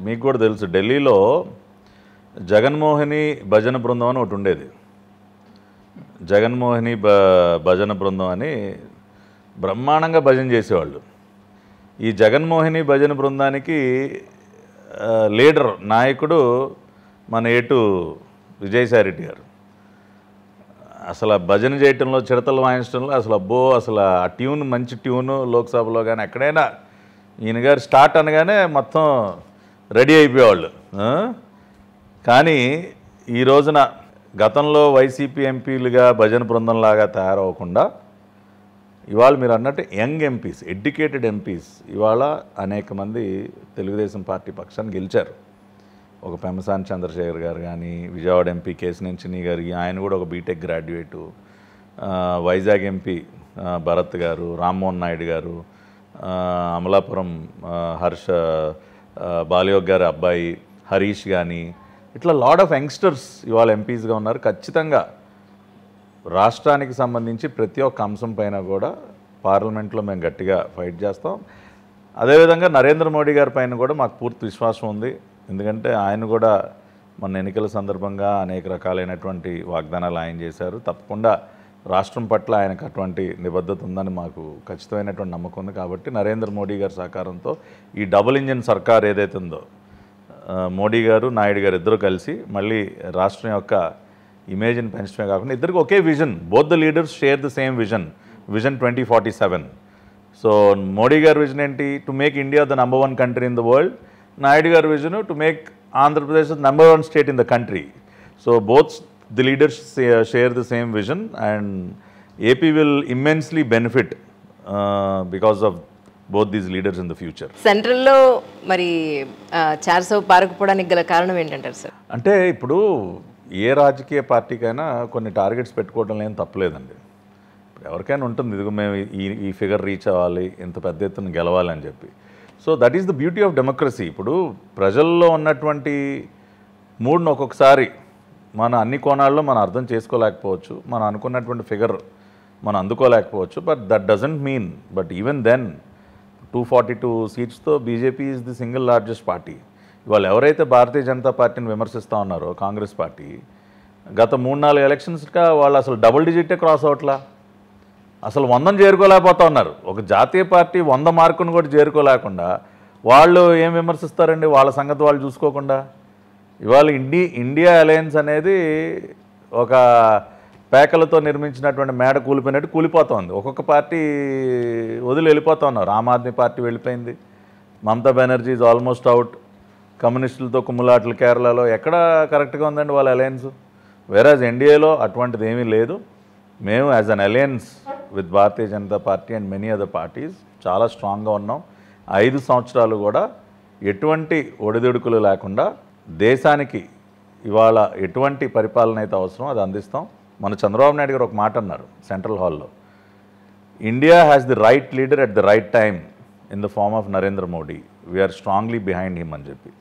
మీకు కూడా తెలుసు, ఢిల్లీలో జగన్మోహిని భజన బృందం అని ఒకటి ఉండేది. జగన్మోహిని భజన బృందం అని బ్రహ్మాండంగా భజన చేసేవాళ్ళు. ఈ జగన్మోహిని భజన బృందానికి లీడర్ నాయకుడు మన ఏటు విజయసాయిరెడ్డి గారు. అసలు భజన చేయటంలో, చిడతలు వాయించడంలో అసలు ఆ ట్యూన్ మంచి ట్యూను. లోక్సభలో కానీ ఎక్కడైనా ఈయన గారు స్టార్ట్ అనగానే మొత్తం రెడీ అయిపోయేవాళ్ళు. కానీ ఈ రోజున గతంలో వైసీపీ ఎంపీలుగా భజన బృందంలాగా తయారవకుండా ఇవాళ మీరు అన్నట్టు యంగ్ ఎంపీస్, ఎడ్యుకేటెడ్ ఎంపీస్ ఇవాళ అనేక మంది తెలుగుదేశం పార్టీ పక్షాన్ని గెలిచారు. ఒక పెమ్మసాని చంద్రశేఖర్ గారు కానీ, విజయవాడ ఎంపీ కేశినేని గారు, ఆయన కూడా ఒక B Tech graduate, Vizag MP Bharat గారు, రామ్మోహన్ నాయుడు గారు, అమలాపురం బాలయోగ్ గారి అబ్బాయి హరీష్ కానీ, ఇట్లా లాడ్ ఆఫ్ యంగ్స్టర్స్ ఇవాళ ఎంపీస్గా ఉన్నారు. ఖచ్చితంగా రాష్ట్రానికి సంబంధించి ప్రతి ఒక్క అంశం పైన కూడా పార్లమెంట్లో మేము గట్టిగా ఫైట్ చేస్తాం. అదేవిధంగా నరేంద్ర మోడీ గారి పైన కూడా మాకు పూర్తి విశ్వాసం ఉంది. ఎందుకంటే ఆయన కూడా మన ఎన్నికల సందర్భంగా అనేక రకాలైనటువంటి వాగ్దానాలు ఆయన చేశారు. తప్పకుండా రాష్ట్రం పట్ల ఆయనకు అటువంటి నిబద్ధత ఉందని మాకు ఖచ్చితమైనటువంటి నమ్మకం ఉంది. కాబట్టి నరేంద్ర మోడీ గారి సహకారంతో ఈ డబుల్ ఇంజిన్ సర్కార్ ఏదైతే ఉందో, మోడీ గారు నాయుడు గారు ఇద్దరు కలిసి మళ్ళీ రాష్ట్రం యొక్క ఇమేజ్ని పెంచడమే కాకుండా ఇద్దరికి ఒకే vision, both the leaders share the same vision 2047. So Modi గారి విజన్ ఏంటి? To make India the number 1 country in the world. Naidu గారి vision to make Andhra Pradesh number 1 state in the country. So both the leaders share the same vision and AP will immensely benefit because of both these leaders in the future. సెంట్రల్లో మరి చార్సో పారకపోవడానికి గల కారణం ఏంటంటారు sir? అంటే ఇప్పుడు ఏ రాజకీయ పార్టీకైనా కొన్ని టార్గెట్స్ పెట్టుకోవడం ఏం తప్పలేదండి. ఇప్పుడు ఎవరికైనా ఉంటుంది, ఇదిగో మేము ఈ ఫిగర్ రీచ్ అవ్వాలి, ఇంత పెద్ద ఎత్తున గెలవాలి అని చెప్పి. So that is the beauty of democracy. ఇప్పుడు ప్రజల్లో ఉన్నటువంటి మూడ్ను ఒక్కొక్కసారి మన అన్ని కోణాల్లో మనం అర్థం చేసుకోలేకపోవచ్చు, మనం అనుకున్నటువంటి ఫిగర్ మనం అందుకోలేకపోవచ్చు. But that doesn't mean, but even then 242 సీట్స్తో BJP is the single largest party. ఇవాళ ఎవరైతే భారతీయ జనతా పార్టీని విమర్శిస్తూ ఉన్నారో కాంగ్రెస్ పార్టీ, గత 3-4 ఎలక్షన్స్గా వాళ్ళు అసలు డబుల్ డిజిటే క్రాస్ అవట్లా, అసలు 100ని చేరుకోలేకపోతా ఉన్నారు. ఒక జాతీయ పార్టీ 100 మార్కును కూడా చేరుకోలేకుండా వాళ్ళు ఏం విమర్శిస్తారండి? వాళ్ళ సంగతి వాళ్ళు చూసుకోకుండా. ఇవాళ ఇండియా అలయన్స్ అనేది ఒక పేకలతో నిర్మించినటువంటి మేడ కూలిపోయినట్టు కూలిపోతుంది. ఒక్కొక్క పార్టీ వదిలి వెళ్ళిపోతా ఉన్నారు. ఆమ్ ఆద్మీ పార్టీ వెళ్ళిపోయింది, Mamata Banerjee is almost out, కమ్యూనిస్టులతో కుమ్ములాటలు కేరళలో. ఎక్కడ కరెక్ట్గా ఉందండి వాళ్ళ అలయన్స్? వేరాజ్ ఎన్డీఏలో అటువంటిది ఏమీ లేదు. మేము as an alliance with Bharatiya Janata party and many other parties చాలా స్ట్రాంగ్గా ఉన్నాం. 5 సంవత్సరాలు కూడా ఎటువంటి ఒడిదుడుకులు లేకుండా దేశానికి ఇవాళ ఎటువంటి పరిపాలన అయితే అవసరం అది అందిస్తాం. మన చంద్రబాబు నాయుడు గారు ఒక మాట అన్నారు సెంట్రల్ హాల్లో, India has the right leader at the right time in the form of Narendra Modi, we are strongly behind him అని చెప్పి.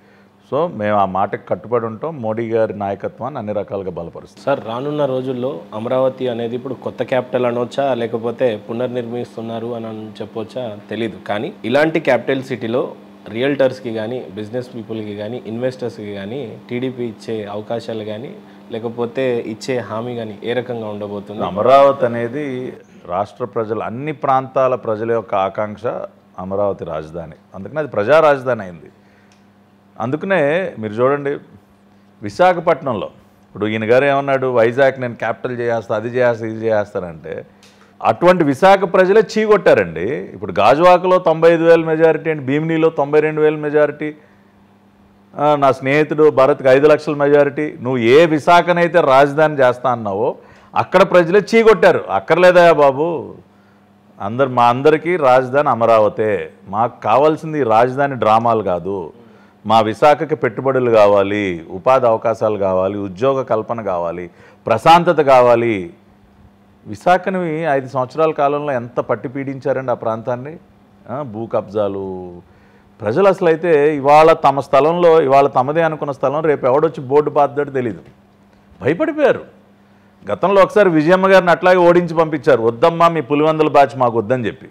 సో మేము ఆ మాటకు కట్టుబడి ఉంటాం. మోడీ గారి నాయకత్వాన్ని అన్ని రకాలుగా బలపరుస్తాం. సార్, రానున్న రోజుల్లో అమరావతి అనేది ఇప్పుడు కొత్త క్యాపిటల్ అనొచ్చా, లేకపోతే పునర్నిర్మిస్తున్నారు అని చెప్పొచ్చా తెలీదు. కానీ ఇలాంటి క్యాపిటల్ సిటీలో రియల్టర్స్కి కానీ, బిజినెస్ పీపుల్కి కానీ, ఇన్వెస్టర్స్కి కానీ టీడీపీ ఇచ్చే అవకాశాలు కానీ, లేకపోతే ఇచ్చే హామీ కానీ ఏ రకంగా ఉండబోతుంది? అమరావతి అనేది రాష్ట్ర ప్రజల, అన్ని ప్రాంతాల ప్రజల యొక్క ఆకాంక్ష అమరావతి రాజధాని. అందుకనే అది ప్రజా రాజధాని అయింది. అందుకనే మీరు చూడండి, విశాఖపట్నంలో ఇప్పుడు ఈయన గారు ఏమన్నాడు, వైజాగ్ నేను క్యాపిటల్ చేస్తా, అది చేస్తా, ఇది చేస్తానంటే అటువంటి విశాఖ ప్రజలే చీకొట్టారండి. ఇప్పుడు గాజువాకలో 95,000 మెజారిటీ అండి, భీమినీలో 92,000 మెజారిటీ, నా స్నేహితుడు భరత్కి 5 లక్షల మెజారిటీ. నువ్వు ఏ విశాఖనైతే రాజధాని చేస్తా అన్నావో అక్కడ ప్రజలే చీకొట్టారు. అక్కర్లేదా బాబు, మా అందరికీ రాజధాని అమరావతే. మాకు కావాల్సింది రాజధాని డ్రామాలు కాదు. మా విశాఖకి పెట్టుబడులు కావాలి, ఉపాధి అవకాశాలు కావాలి, ఉద్యోగ కల్పన కావాలి, ప్రశాంతత కావాలి. విశాఖని 5 సంవత్సరాల కాలంలో ఎంత పట్టి పీడించారండి ఆ ప్రాంతాన్ని. భూ కబ్జాలు, ప్రజలు అసలు అయితే ఇవాళ తమ స్థలంలో, ఇవాళ తమదే అనుకున్న స్థలం రేపు ఎవడొచ్చి బోర్డు బాధ్యత తెలీదు, భయపడిపోయారు. గతంలో ఒకసారి విజయమ్మ గారిని అట్లాగే ఓడించి పంపించారు, వద్దమ్మా మీ పులివెందుల బ్యాచ్ మాకు వద్దని చెప్పి,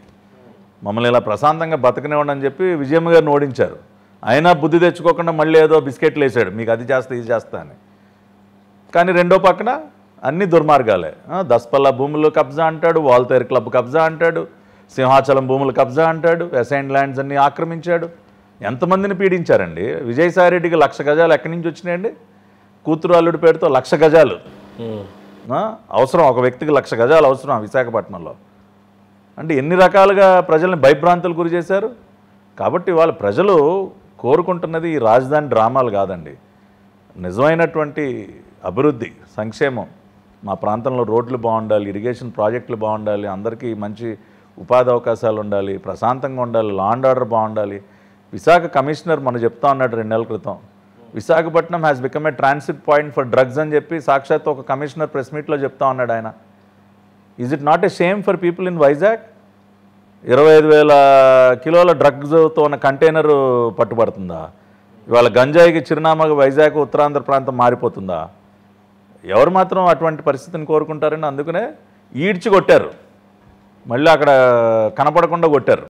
మమ్మల్ని ఇలా ప్రశాంతంగా బతకనివ్వండి అని చెప్పి విజయమ్మ గారిని ఓడించారు. అయినా బుద్ధి తెచ్చుకోకుండా మళ్ళీ ఏదో బిస్కెట్లు వేసాడు, మీకు అది చేస్తా ఇది చేస్తా అని. కానీ రెండో పక్కన అన్ని దుర్మార్గాలే. దస్పల్లా భూములు కబ్జా అంటాడు, వాల్తేరు క్లబ్ కబ్జా అంటాడు, సింహాచలం భూములు కబ్జా అంటాడు, అసైన్డ్ ల్యాండ్స్ అన్నీ ఆక్రమించాడు. ఎంతమందిని పీడించారండి? విజయసాయిరెడ్డికి 1,00,000 గజాలు ఎక్కడి నుంచి వచ్చినాయండి? కూతురు అల్లుడి పేరుతో 1,00,000 గజాలు అవసరం, ఒక వ్యక్తికి 1,00,000 గజాలు అవసరం విశాఖపట్నంలో. అంటే ఎన్ని రకాలుగా ప్రజల్ని భయభ్రాంతులు గురి చేశారు. కాబట్టి వాళ్ళ ప్రజలు కోరుకుంటున్నది ఈ రాజధాని డ్రామాలు కాదండి, నిజమైనటువంటి అభివృద్ధి, సంక్షేమం. మా ప్రాంతంలో రోడ్లు బాగుండాలి, ఇరిగేషన్ ప్రాజెక్టులు బాగుండాలి, అందరికీ మంచి ఉపాధి అవకాశాలు ఉండాలి, ప్రశాంతంగా ఉండాలి, లా అండ్ ఆర్డర్ బాగుండాలి. విశాఖ కమిషనర్ మన చెప్తా ఉన్నాడు 2 నెలల క్రితం, Visakhapatnam has become a transit point for drugs అని చెప్పి సాక్షాత్ ఒక కమిషనర్ ప్రెస్ మీట్లో చెప్తా ఉన్నాడు ఆయన. Is it not a shame for people in Vizag? 25,000 కిలోల డ్రగ్స్తో ఉన్న కంటైనర్ పట్టుబడుతుందా? ఇవాళ గంజాయికి చిరునామాగా వైజాగ్ ఉత్తరాంధ్ర ప్రాంతం మారిపోతుందా? ఎవరు మాత్రం అటువంటి పరిస్థితిని కోరుకుంటారని అందుకనే ఈడ్చి కొట్టారు, మళ్ళీ అక్కడ కనపడకుండా కొట్టారు.